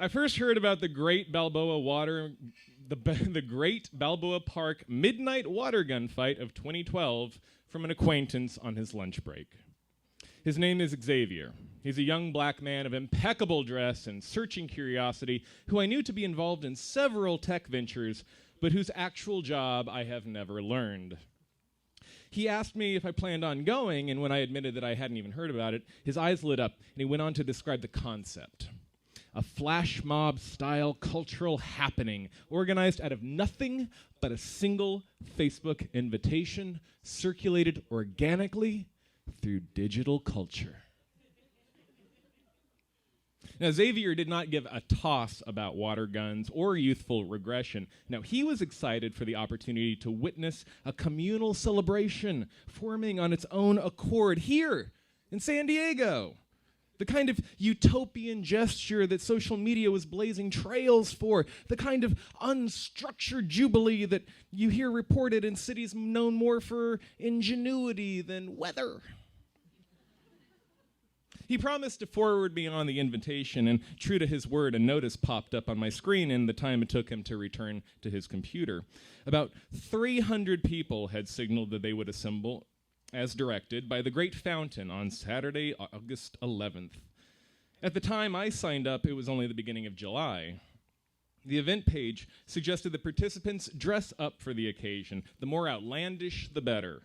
first heard about the Great Balboa Park midnight water gun fight of 2012 from an acquaintance on his lunch break. His name is Xavier. He's a young black man of impeccable dress and searching curiosity who I knew to be involved in several tech ventures, but whose actual job I have never learned. He asked me if I planned on going, and when I admitted that I hadn't even heard about it, his eyes lit up, and he went on to describe the concept. A flash mob-style cultural happening organized out of nothing but a single Facebook invitation circulated organically through digital culture. Now, Xavier did not give a toss about water guns or youthful regression. Now, he was excited for the opportunity to witness a communal celebration forming on its own accord here in San Diego. The kind of utopian gesture that social media was blazing trails for, the kind of unstructured jubilee that you hear reported in cities known more for ingenuity than weather. He promised to forward me on the invitation, and true to his word, a notice popped up on my screen in the time it took him to return to his computer. About 300 people had signaled that they would assemble, as directed, by the Great Fountain on Saturday, August 11th. At the time I signed up, it was only the beginning of July. The event page suggested that participants dress up for the occasion. The more outlandish, the better.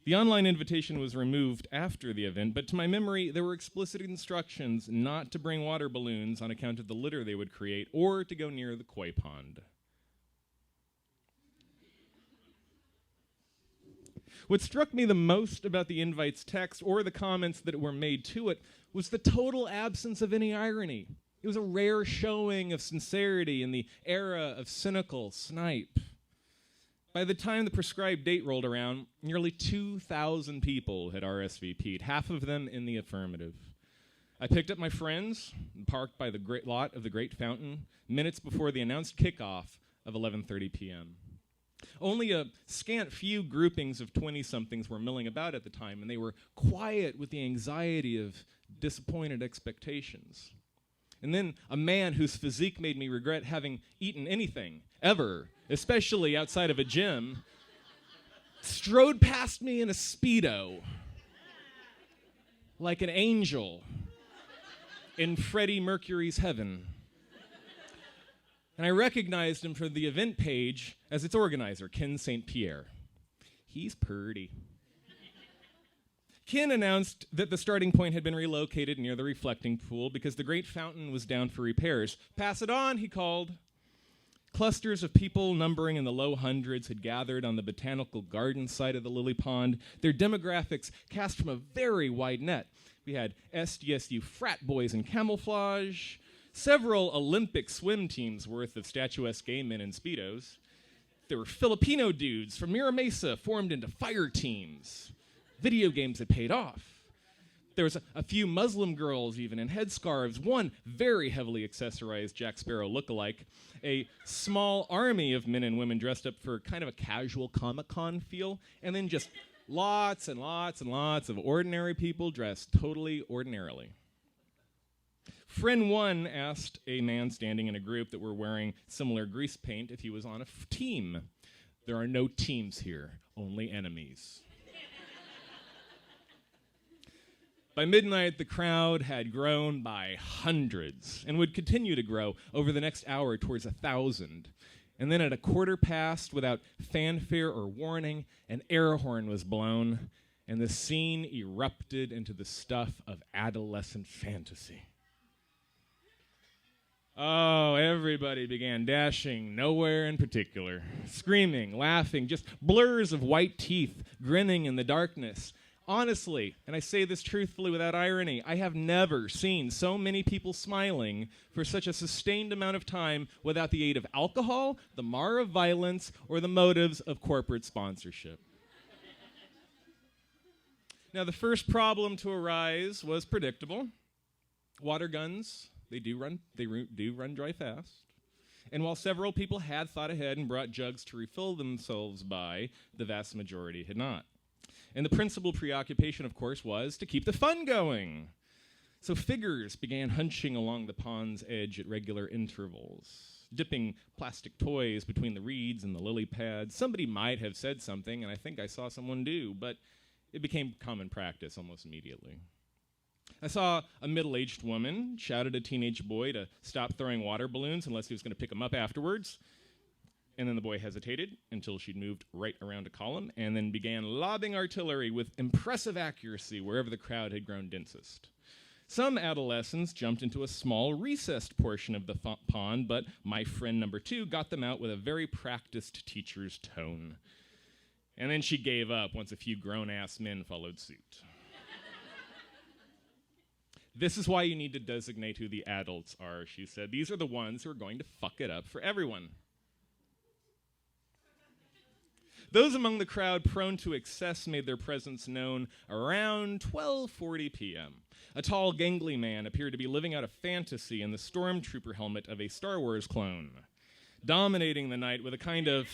The online invitation was removed after the event, but to my memory, there were explicit instructions not to bring water balloons on account of the litter they would create or to go near the koi pond. What struck me the most about the invite's text or the comments that were made to it was the total absence of any irony. It was a rare showing of sincerity in the era of cynical snipe. By the time the prescribed date rolled around, nearly 2,000 people had RSVP'd, half of them in the affirmative. I picked up my friends and parked by the great lot of the Great Fountain minutes before the announced kickoff of 11:30 p.m. Only a scant few groupings of 20-somethings were milling about at the time, and they were quiet with the anxiety of disappointed expectations. And then a man whose physique made me regret having eaten anything, ever, especially outside of a gym, strode past me in a Speedo, like an angel in Freddie Mercury's heaven. And I recognized him from the event page as its organizer, Ken St. Pierre. He's purty. Ken announced that the starting point had been relocated near the reflecting pool because the Great Fountain was down for repairs. Pass it on, he called. Clusters of people numbering in the low hundreds had gathered on the botanical garden side of the lily pond, their demographics cast from a very wide net. We had SDSU frat boys in camouflage, several Olympic swim teams worth of statuesque gay men in Speedos. There were Filipino dudes from Mira Mesa formed into fire teams. Video games had paid off. There was a few Muslim girls even in headscarves, one very heavily accessorized Jack Sparrow lookalike, a small army of men and women dressed up for kind of a casual Comic-Con feel, and then just lots and lots and lots of ordinary people dressed totally ordinarily. Friend one asked a man standing in a group that were wearing similar grease paint if he was on a team. There are no teams here, only enemies. By midnight, the crowd had grown by hundreds and would continue to grow over the next hour towards 1,000. And then at 1:15, without fanfare or warning, an air horn was blown, and the scene erupted into the stuff of adolescent fantasy. Oh, everybody began dashing, nowhere in particular, screaming, laughing, just blurs of white teeth grinning in the darkness. Honestly, and I say this truthfully without irony, I have never seen so many people smiling for such a sustained amount of time without the aid of alcohol, the mar of violence, or the motives of corporate sponsorship. Now, the first problem to arise was predictable. Water guns, they do run dry fast. And while several people had thought ahead and brought jugs to refill themselves by, the vast majority had not. And the principal preoccupation, of course, was to keep the fun going. So figures began hunching along the pond's edge at regular intervals, dipping plastic toys between the reeds and the lily pads. Somebody might have said something, and I think I saw someone do, but it became common practice almost immediately. I saw a middle-aged woman shout at a teenage boy to stop throwing water balloons unless he was going to pick them up afterwards. And then the boy hesitated until she'd moved right around a column and then began lobbing artillery with impressive accuracy wherever the crowd had grown densest. Some adolescents jumped into a small recessed portion of the pond, but my friend number 2 got them out with a very practiced teacher's tone. And then she gave up once a few grown-ass men followed suit. This is why you need to designate who the adults are, she said. These are the ones who are going to fuck it up for everyone. Those among the crowd prone to excess made their presence known around 12:40 p.m. A tall, gangly man appeared to be living out a fantasy in the stormtrooper helmet of a Star Wars clone, dominating the night with a kind of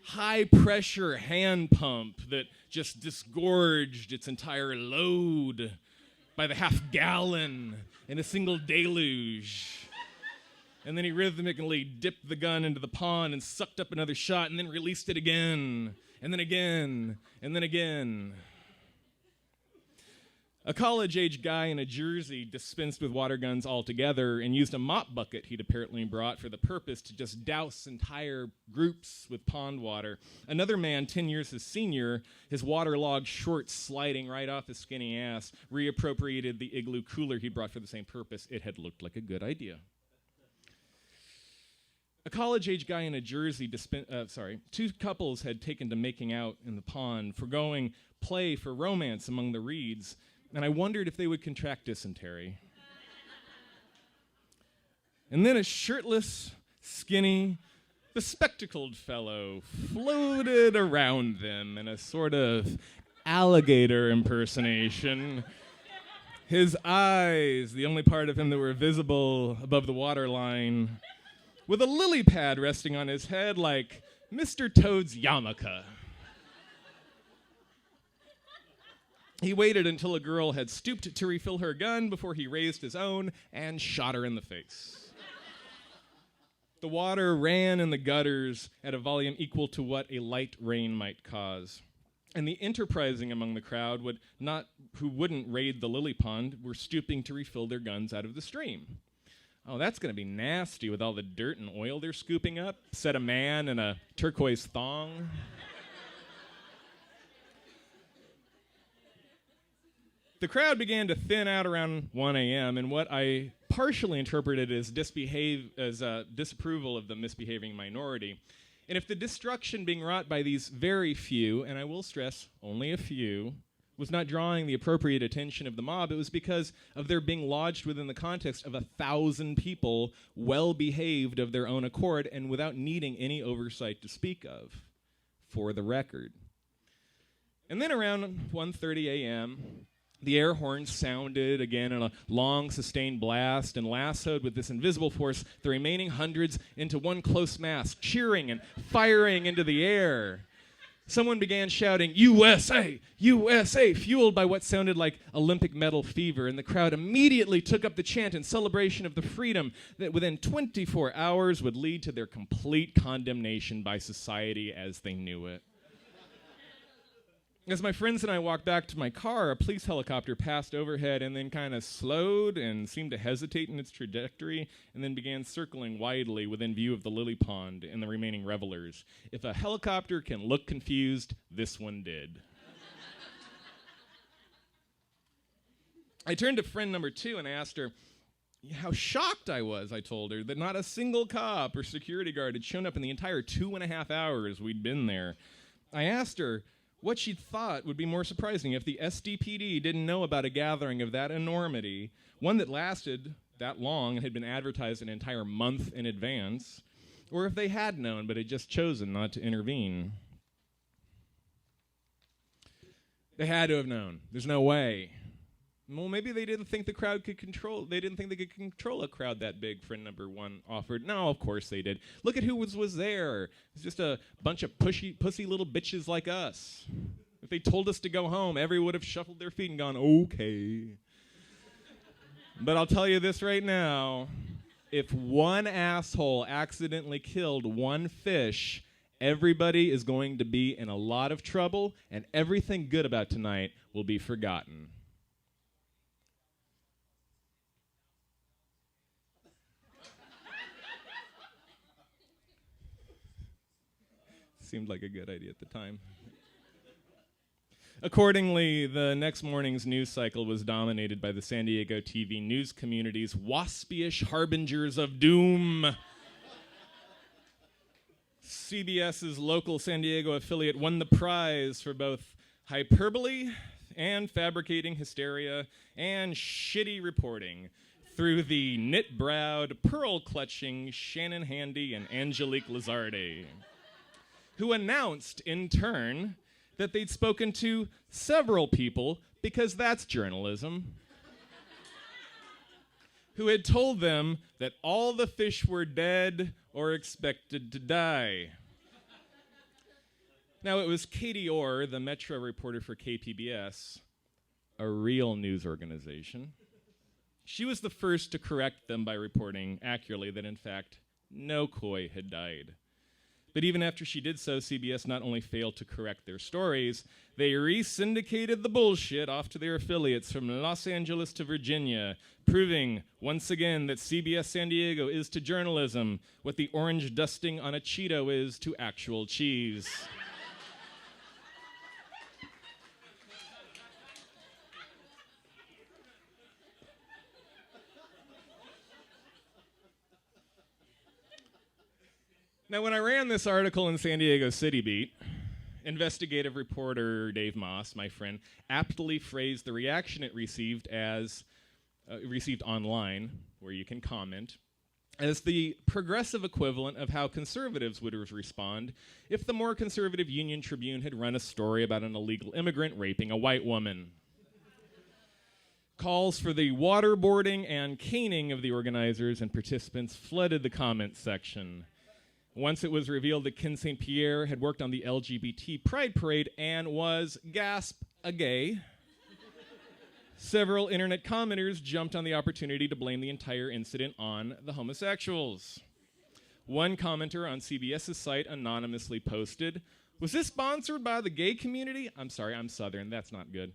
high-pressure hand pump that just disgorged its entire load by the half-gallon in a single deluge. And then he rhythmically dipped the gun into the pond and sucked up another shot and then released it again, and then again, and then again. A college-age guy in a jersey dispensed with water guns altogether and used a mop bucket he'd apparently brought for the purpose to just douse entire groups with pond water. Another man, 10 years his senior, his waterlogged shorts sliding right off his skinny ass, reappropriated the igloo cooler he brought for the same purpose. It had looked like a good idea. A college-age guy in a jersey, two couples had taken to making out in the pond, forgoing play for romance among the reeds, and I wondered if they would contract dysentery. And then a shirtless, skinny, bespectacled fellow floated around them in a sort of alligator impersonation. His eyes, the only part of him that were visible above the waterline, with a lily pad resting on his head like Mr. Toad's yarmulke. He waited until a girl had stooped to refill her gun before he raised his own and shot her in the face. The water ran in the gutters at a volume equal to what a light rain might cause. And the enterprising among the crowd who wouldn't raid the lily pond were stooping to refill their guns out of the stream. Oh, that's going to be nasty with all the dirt and oil they're scooping up, said a man in a turquoise thong. The crowd began to thin out around 1 a.m., and what I partially interpreted as disapproval of the misbehaving minority. And if the destruction being wrought by these very few, and I will stress only a few, was not drawing the appropriate attention of the mob, it was because of their being lodged within the context of 1,000 people well-behaved of their own accord and without needing any oversight to speak of, for the record. And then around 1:30 a.m., the air horns sounded again in a long, sustained blast and lassoed with this invisible force the remaining hundreds into one close mass, cheering and firing into the air. Someone began shouting, "USA! USA!" fueled by what sounded like Olympic medal fever, and the crowd immediately took up the chant in celebration of the freedom that within 24 hours would lead to their complete condemnation by society as they knew it. As my friends and I walked back to my car, a police helicopter passed overhead and then kind of slowed and seemed to hesitate in its trajectory and then began circling widely within view of the lily pond and the remaining revelers. If a helicopter can look confused, this one did. I turned to friend number 2 and asked her how shocked I was, I told her, that not a single cop or security guard had shown up in the entire 2.5 hours we'd been there. I asked her what she thought would be more surprising if the SDPD didn't know about a gathering of that enormity, one that lasted that long and had been advertised an entire month in advance, or if they had known but had just chosen not to intervene. They had to have known. There's no way. Well, maybe they didn't think the crowd could control. They didn't think they could control a crowd that big. Friend number 1 offered. No, of course they did. Look at who was there. It's just a bunch of pussy little bitches like us. If they told us to go home, everyone would have shuffled their feet and gone, okay. But I'll tell you this right now. If one asshole accidentally killed one fish, everybody is going to be in a lot of trouble, and everything good about tonight will be forgotten. Seemed like a good idea at the time. Accordingly, the next morning's news cycle was dominated by the San Diego TV news community's waspyish harbingers of doom. CBS's local San Diego affiliate won the prize for both hyperbole and fabricating hysteria and shitty reporting through the knit-browed, pearl-clutching Shannon Handy and Angelique Lizardi, who announced, in turn, that they'd spoken to several people, because that's journalism, who had told them that all the fish were dead or expected to die. Now, it was Katie Orr, the Metro reporter for KPBS, a real news organization. She was the first to correct them by reporting accurately that, in fact, no koi had died. But even after she did so, CBS not only failed to correct their stories, they re-syndicated the bullshit off to their affiliates from Los Angeles to Virginia, proving once again that CBS San Diego is to journalism what the orange dusting on a Cheeto is to actual cheese. Now, when I ran this article in San Diego City Beat, investigative reporter Dave Moss, my friend, aptly phrased the reaction it received as received online, where you can comment, as the progressive equivalent of how conservatives would respond if the more conservative Union Tribune had run a story about an illegal immigrant raping a white woman. Calls for the waterboarding and caning of the organizers and participants flooded the comments section. Once it was revealed that Ken St. Pierre had worked on the LGBT Pride Parade and was, gasp, a gay, several internet commenters jumped on the opportunity to blame the entire incident on the homosexuals. One commenter on CBS's site anonymously posted, "Was this sponsored by the gay community?" I'm sorry, I'm Southern, that's not good.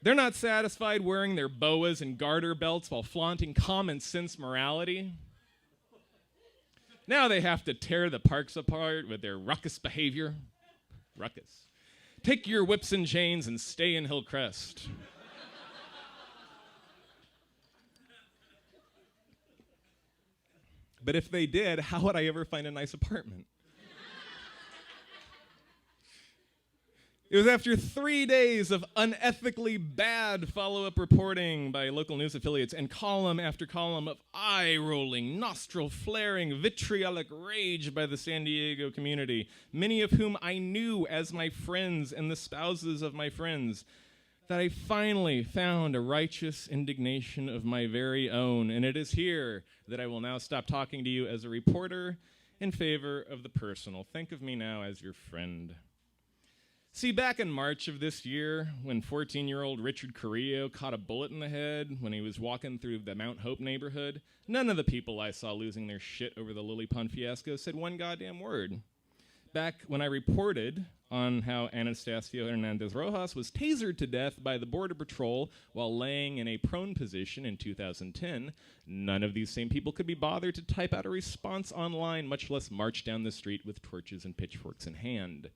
They're not satisfied wearing their boas and garter belts while flaunting common sense morality. Now they have to tear the parks apart with their ruckus behavior. Ruckus. Take your whips and chains and stay in Hillcrest. But if they did, how would I ever find a nice apartment? It was after 3 days of unethically bad follow-up reporting by local news affiliates and column after column of eye-rolling, nostril-flaring, vitriolic rage by the San Diego community, many of whom I knew as my friends and the spouses of my friends, that I finally found a righteous indignation of my very own. And it is here that I will now stop talking to you as a reporter in favor of the personal. Think of me now as your friend. See, back in March of this year, when 14-year-old Richard Carrillo caught a bullet in the head when he was walking through the Mount Hope neighborhood, none of the people I saw losing their shit over the Lily Pond fiasco said one goddamn word. Back when I reported on how Anastasio Hernandez Rojas was tasered to death by the Border Patrol while laying in a prone position in 2010, none of these same people could be bothered to type out a response online, much less march down the street with torches and pitchforks in hand.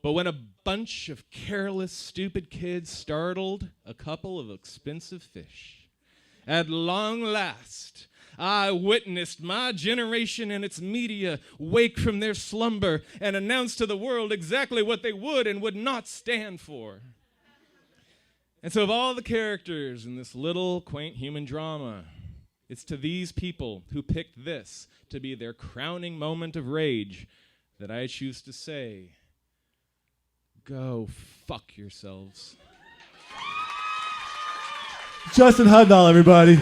But when a bunch of careless, stupid kids startled a couple of expensive fish, at long last, I witnessed my generation and its media wake from their slumber and announce to the world exactly what they would and would not stand for. And so of all the characters in this little, quaint human drama, it's to these people who picked this to be their crowning moment of rage that I choose to say, go fuck yourselves. Justin Hudnall, everybody.